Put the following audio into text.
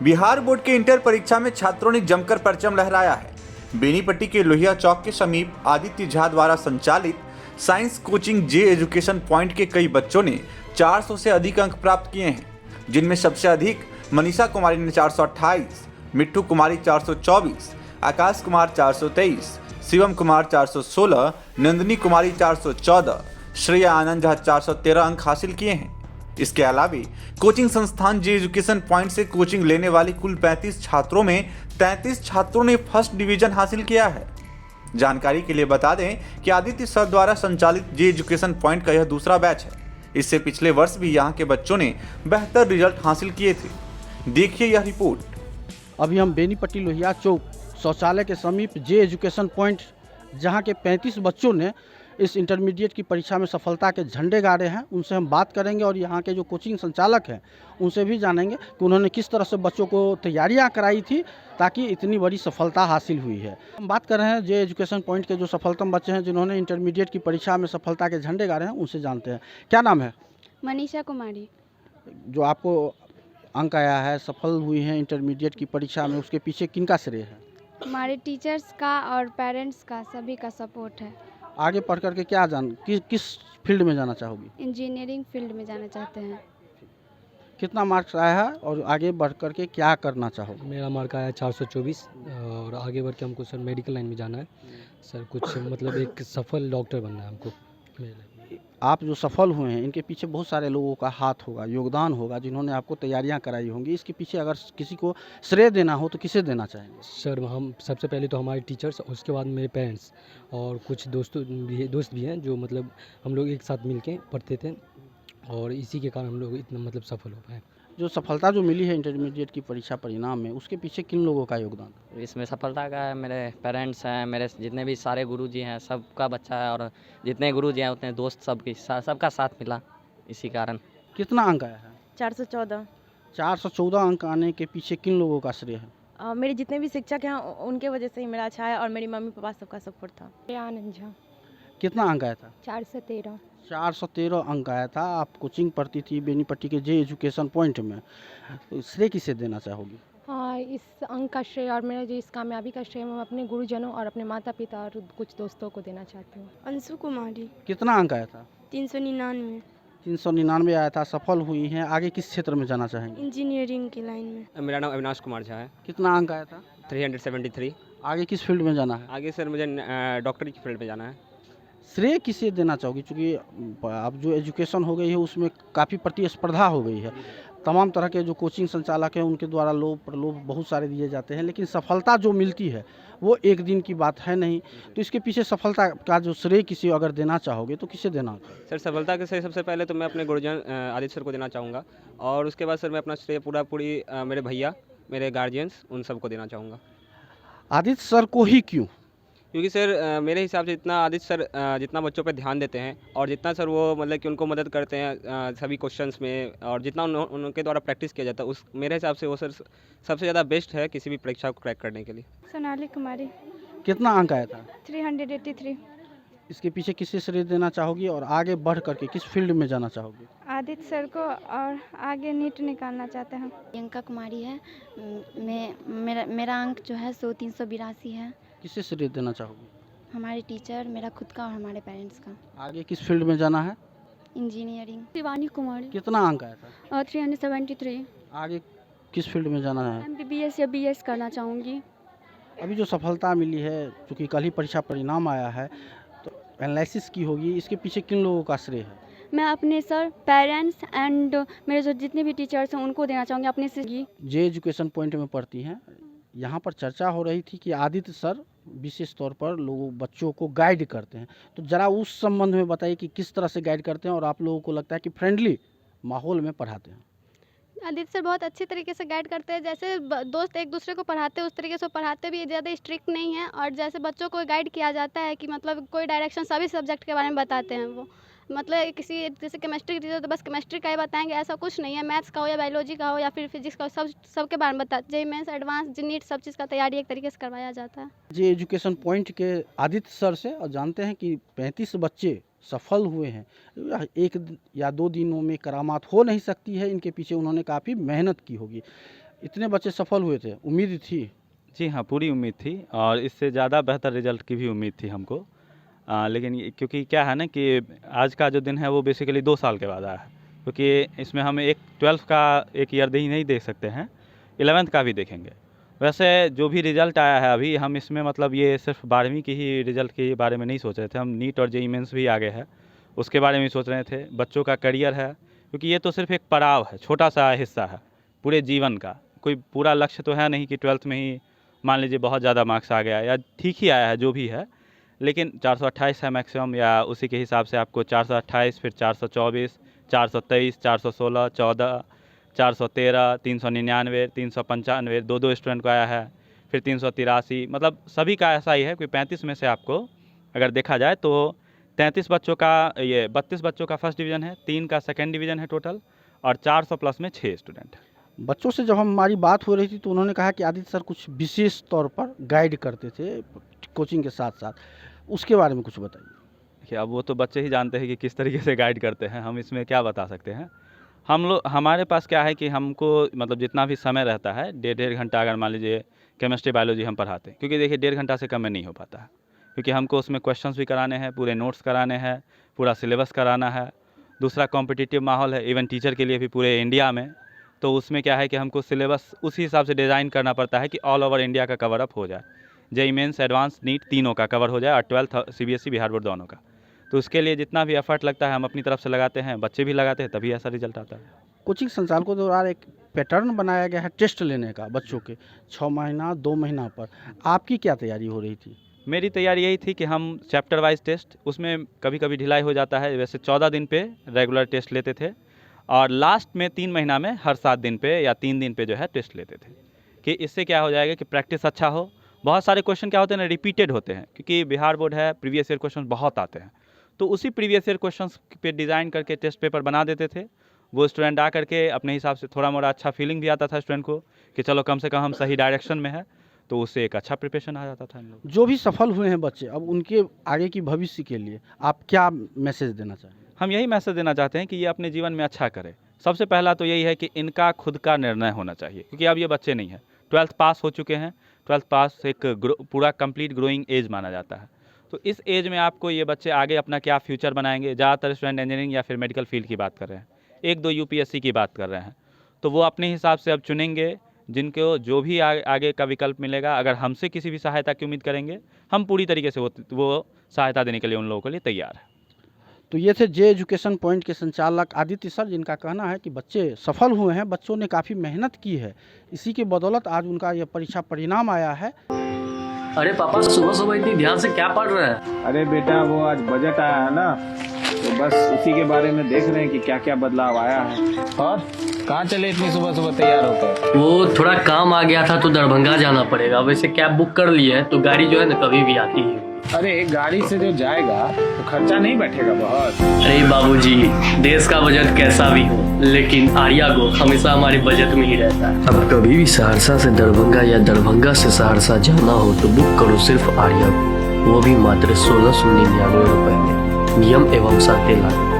Bihar board के inter परीक्षा में छात्रों ने जमकर परचम लहराया है। बेनीपट्टी के लोहिया चौक के समीप आदित्य झा द्वारा संचालित साइंस कोचिंग जे एजुकेशन पॉइंट के कई बच्चों ने 400 से अधिक अंक प्राप्त किए हैं, जिनमें सबसे अधिक मनीषा कुमारी ने 428, मिट्टू कुमारी 424, आकाश कुमार 423, शिवम कुमार 416, नंदिनी कुमारी 414, श्रेया आनंद झा 413 अंक हासिल किए हैं। इसके अलावा कोचिंग संस्थान जे एजुकेशन पॉइंट से कोचिंग लेने वाले कुल 35 छात्रों में 33 छात्रों ने फर्स्ट डिवीजन हासिल किया है। जानकारी के लिए बता दें कि आदित्य सर द्वारा संचालित जे एजुकेशन पॉइंट का यह दूसरा बैच है। इससे पिछले वर्ष भी यहाँ के बच्चों ने बेहतर रिजल्ट हासिल किए थे। देखिए यह रिपोर्ट। अभी हम बेनीपट्टी लोहिया चौक शौचालय के समीप जे एजुकेशन पॉइंट, जहाँ के 35 बच्चों ने इस इंटरमीडिएट की परीक्षा में सफलता के झंडे गाड़े हैं, उनसे हम बात करेंगे और यहाँ के जो कोचिंग संचालक हैं उनसे भी जानेंगे कि उन्होंने किस तरह से बच्चों को तैयारियाँ कराई थी ताकि इतनी बड़ी सफलता हासिल हुई है। हम बात कर रहे हैं जे एजुकेशन पॉइंट के जो सफलतम बच्चे हैं जिन्होंने इंटरमीडिएट की परीक्षा में सफलता के झंडे गाड़े हैं, उनसे जानते हैं। क्या नाम है? मनीषा कुमारी। जो आपको अंक आया है, सफल हुई हैं इंटरमीडिएट की परीक्षा में, उसके पीछे किनका श्रेय है? हमारे टीचर्स का और पेरेंट्स का, सभी का सपोर्ट है। आगे पढ़ करके क्या किस फील्ड में जाना चाहोगी? इंजीनियरिंग फील्ड में जाना चाहते हैं। कितना मार्क्स आया है और आगे बढ़ करके क्या करना चाहोगे? मेरा मार्क आया 424 और आगे बढ़ के हमको सर मेडिकल लाइन में जाना है सर। कुछ मतलब एक सफल डॉक्टर बनना है हमको। आप जो सफल हुए हैं इनके पीछे बहुत सारे लोगों का हाथ होगा, योगदान होगा, जिन्होंने आपको तैयारियां कराई होंगी। इसके पीछे अगर किसी को श्रेय देना हो तो किसे देना चाहेंगे? सर हम सबसे पहले तो हमारे टीचर्स, उसके बाद मेरे पेरेंट्स और कुछ दोस्त भी हैं जो मतलब हम लोग एक साथ मिलके पढ़ते थे और इसी के कारण हम लोग इतना मतलब सफल हो पाए। जो सफलता जो मिली है इंटरमीडिएट की परीक्षा परिणाम में, उसके पीछे किन लोगों का योगदान? इसमें सफलता का है मेरे पेरेंट्स हैं, मेरे जितने भी सारे गुरुजी हैं, सबका बच्चा है और जितने गुरुजी हैं उतने दोस्त सबका साथ मिला, इसी कारण। कितना अंक आया है? 414। 414 अंक आने के पीछे किन लोगों का श्रेय है? मेरे जितने भी शिक्षक हैं उनके वजह से ही मेरा अच्छा है और मेरी मम्मी पापा सबका सपोर्ट था। आनंद झा। कितना अंक आया था? 413। 413 अंक आया था। आप कोचिंग पढ़ती थी बेनीपट्टी के जे एजुकेशन पॉइंट में, तो श्रेय किसे देना चाहोगी? हाँ, इस अंक का श्रेय और मेरे जो इस कामयाबी का श्रेय मैं अपने गुरुजनों और अपने माता पिता और कुछ दोस्तों को देना चाहती हूँ। अंशु कुमारी। कितना अंक आया था? 399। 399 आया था। सफल हुई हैं। आगे किस क्षेत्र में जाना चाहेंगे? इंजीनियरिंग की लाइन में। मेरा नाम अविनाश कुमार झा है। कितना अंक आया था? 373। आगे किस फील्ड में जाना है? आगे सर मुझे डॉक्टरी की फील्ड में जाना है। श्रेय किसे देना चाहोगी? क्योंकि अब जो एजुकेशन हो गई है उसमें काफ़ी प्रतिस्पर्धा हो गई है। तमाम तरह के जो कोचिंग संचालक हैं उनके द्वारा लोभ प्रलोभ बहुत सारे दिए जाते हैं, लेकिन सफलता जो मिलती है वो एक दिन की बात है नहीं। तो इसके पीछे सफलता का जो श्रेय किसी अगर देना चाहोगे तो किसे देना? सर सफलता के श्रेय सबसे पहले तो मैं अपने गुरुजन आदित्य सर को देना चाहूँगा और उसके बाद सर मैं अपना श्रेय पूरी मेरे भैया, मेरे गार्जियंस, उन सबको देना चाहूँगा। आदित्य सर को ही क्यों? क्योंकि सर मेरे हिसाब से जितना आदित्य सर जितना बच्चों पे ध्यान देते हैं और जितना सर वो मतलब कि उनको मदद करते हैं सभी क्वेश्चंस में और जितना उनके द्वारा प्रैक्टिस किया जाता है, उस मेरे हिसाब से वो सर सबसे ज़्यादा बेस्ट है किसी भी परीक्षा को क्रैक करने के लिए। सोनाली कुमारी। कितना अंक आया था? 383। इसके पीछे किसे श्रेय देना चाहोगी और आगे बढ़ करके किस फील्ड में जाना चाहोगी? आदित्य सर को, और आगे नीट निकालना चाहते हैं। प्रियंका कुमारी है। मेरा अंक जो है 382 है। किसे श्रेय देना चाहोगी? हमारे टीचर, मेरा खुद का और हमारे पेरेंट्स का। आगे किस फील्ड में जाना है? इंजीनियरिंग। शिवानी कुमारी। कितना अंक आया था? 373। आगे किस फील्ड में जाना है? MBBS या BS करना चाहूँगी। अभी जो सफलता मिली है, चूँकि कल ही परीक्षा परिणाम आया है, तो एनालिसिस की होगी, इसके पीछे किन लोगों का श्रेय है? मैं अपने सर, पेरेंट्स एंड मेरे जो जितने भी टीचर्स हैं उनको देना चाहूँगी अपने से। जे एजुकेशन पॉइंट में पढ़ती हैं। यहाँ पर चर्चा हो रही थी कि आदित्य सर विशेष तौर पर बच्चों को गाइड करते हैं, तो ज़रा उस संबंध में बताइए कि किस तरह से गाइड करते हैं और आप लोगों को लगता है कि फ्रेंडली माहौल में पढ़ाते हैं? आदित्य सर बहुत अच्छी तरीके से गाइड करते हैं। जैसे दोस्त एक दूसरे को पढ़ाते हैं उस तरीके से पढ़ाते भी, ज़्यादा स्ट्रिक्ट नहीं है। और जैसे बच्चों को गाइड किया जाता है कि मतलब कोई डायरेक्शन सभी सब्जेक्ट के बारे में बताते हैं वो। मतलब किसी जैसे केमिस्ट्री की टीचर तो बस केमिस्ट्री का ही बताएंगे, ऐसा कुछ नहीं है। मैथ्स का हो या बायोलॉजी का हो या फिर फिजिक्स का हो, सबके बारे में बताते। जेईई मेंस, एडवांस, नीट, सब चीज़ का तैयारी एक तरीके से करवाया जाता है। जे एजुकेशन पॉइंट के आदित्य सर से और जानते हैं कि 35 बच्चे सफल हुए हैं। एक या दो दिनों में करामात हो नहीं सकती है, इनके पीछे उन्होंने काफ़ी मेहनत की होगी। इतने बच्चे सफल हुए थे, उम्मीद थी? जी हाँ, पूरी उम्मीद थी और इससे ज़्यादा बेहतर रिजल्ट की भी उम्मीद थी हमको। लेकिन क्योंकि क्या है ना कि आज का जो दिन है वो बेसिकली 2 साल के बाद आया है, क्योंकि इसमें हम एक 12th का एक ईयर ही नहीं देख सकते हैं, 11th का भी देखेंगे। वैसे जो भी रिज़ल्ट आया है अभी हम इसमें मतलब ये सिर्फ 12वीं की ही रिज़ल्ट के बारे में नहीं सोच रहे थे, हम नीट और जेईई मेंस भी आगे है उसके बारे में सोच रहे थे, बच्चों का करियर है, क्योंकि ये तो सिर्फ एक पड़ाव है, छोटा सा हिस्सा है पूरे जीवन का। कोई पूरा लक्ष्य तो है नहीं कि 12th में ही मान लीजिए बहुत ज़्यादा मार्क्स आ गया या ठीक ही आया है जो भी है, लेकिन 428 है मैक्सिमम, या उसी के हिसाब से आपको 428, फिर 424, 423, 416, 14, 413, 399, 395, 2 स्टूडेंट को आया है, फिर 383, मतलब सभी का ऐसा ही है। कोई 35 में से आपको अगर देखा जाए तो 33 बच्चों का, ये 32 बच्चों का फर्स्ट डिवीज़न है, 3 का सेकेंड डिवीज़न है टोटल, और 400 प्लस में 6 स्टूडेंट है। बच्चों से जब हमारी बात हो रही थी तो उन्होंने कहा कि आदित्य सर कुछ विशेष तौर पर गाइड करते थे कोचिंग के साथ साथ, उसके बारे में कुछ बताइए। देखिए, अब वो तो बच्चे ही जानते हैं कि किस तरीके से गाइड करते हैं, हम इसमें क्या बता सकते हैं। हमारे पास क्या है कि हमको मतलब जितना भी समय रहता है 1.5 घंटा, अगर मान लीजिए केमिस्ट्री बायोलॉजी हम पढ़ाते हैं, क्योंकि देखिए 1.5 घंटा से कम में नहीं हो पाता है, क्योंकि हमको उसमें क्वेश्चंस भी कराने हैं, पूरे नोट्स कराने हैं, पूरा सिलेबस कराना है। दूसरा कॉम्पिटिटिव माहौल है इवन टीचर के लिए भी पूरे इंडिया में, तो उसमें क्या है कि हमको सिलेबस उसी हिसाब से डिज़ाइन करना पड़ता है कि ऑल ओवर इंडिया का कवर अप हो जाए, जेईई मेंस, एडवांस, नीट तीनों का कवर हो जाए, और 12th सीबीएसई बिहार बोर्ड दोनों का। तो उसके लिए जितना भी एफर्ट लगता है हम अपनी तरफ से लगाते हैं, बच्चे भी लगाते हैं, तभी ऐसा रिजल्ट आता है। कोचिंग संचालकों द्वारा एक पैटर्न बनाया गया है टेस्ट लेने का बच्चों के 6 महीना 2 महीना पर, आपकी क्या तैयारी हो रही थी? मेरी तैयारी यही थी कि हम चैप्टर वाइज टेस्ट, उसमें कभी कभी ढिलाई हो जाता है, वैसे 14 दिन पे रेगुलर टेस्ट लेते थे, और लास्ट में 3 महीना में हर 7 दिन पे या 3 दिन पे जो है टेस्ट लेते थे, कि इससे क्या हो जाएगा कि प्रैक्टिस अच्छा हो। बहुत सारे क्वेश्चन क्या होते हैं ना, रिपीटेड होते हैं, क्योंकि बिहार बोर्ड है, प्रीवियस ईयर क्वेश्चन बहुत आते हैं, तो उसी प्रीवियस ईयर क्वेश्चन पे डिज़ाइन करके टेस्ट पेपर बना देते थे। वो स्टूडेंट आ करके अपने हिसाब से थोड़ा मोड़ा अच्छा फीलिंग भी आता था स्टूडेंट को कि चलो कम से कम हम सही डायरेक्शन में है, तो उससे एक अच्छा प्रिपरेशन आ जाता था हम लोग। जो भी सफल हुए हैं बच्चे, अब उनके आगे की भविष्य के लिए आप क्या मैसेज देना चाहेंगे? हम यही मैसेज देना चाहते हैं कि ये अपने जीवन में अच्छा करे। सबसे पहला तो यही है कि इनका खुद का निर्णय होना चाहिए, क्योंकि अब ये बच्चे नहीं हैं, 12th पास हो चुके हैं। 12th पास एक पूरा कंप्लीट ग्रोइंग एज माना जाता है, तो इस एज में आपको ये बच्चे आगे अपना क्या फ्यूचर बनाएंगे। ज़्यादातर स्टूडेंट इंजीनियरिंग या फिर मेडिकल फील्ड की बात कर रहे हैं, 1-2 यूपीएससी की बात कर रहे हैं, तो वो अपने हिसाब से अब चुनेंगे, जिनको जो भी आगे का विकल्प मिलेगा। अगर हमसे किसी भी सहायता की उम्मीद करेंगे, हम पूरी तरीके से वो सहायता देने के लिए उन लोगों के लिए तैयार है। तो ये थे जे एजुकेशन पॉइंट के संचालक आदित्य सर, जिनका कहना है कि बच्चे सफल हुए हैं, बच्चों ने काफ़ी मेहनत की है, इसी के बदौलत आज उनका यह परीक्षा परिणाम आया है। अरे पापा, सुबह सुबह इतनी ध्यान से क्या पढ़ रहे हैं? अरे बेटा, वो आज बजट आया है ना, तो बस उसी के बारे में देख रहे हैं कि क्या क्या बदलाव आया है। और कहाँ चले इतनी सुबह सुबह तैयार होकर? वो थोड़ा काम आ गया था तो दरभंगा जाना पड़ेगा। वैसे कैब बुक कर ली है, तो गाड़ी जो है ना कभी भी आती है। अरे गाड़ी से जो जाएगा तो खर्चा नहीं बैठेगा बहुत? अरे बाबूजी, देश का बजट कैसा भी हो, लेकिन आर्या गो हमेशा हमारे बजट में ही रहता है। अब कभी भी सहरसा से दरभंगा या दरभंगा से सहरसा जाना हो तो बुक करो सिर्फ आर्या गो, वो भी मात्र 1699 रुपए में। नियम एवं शर्तें लागू।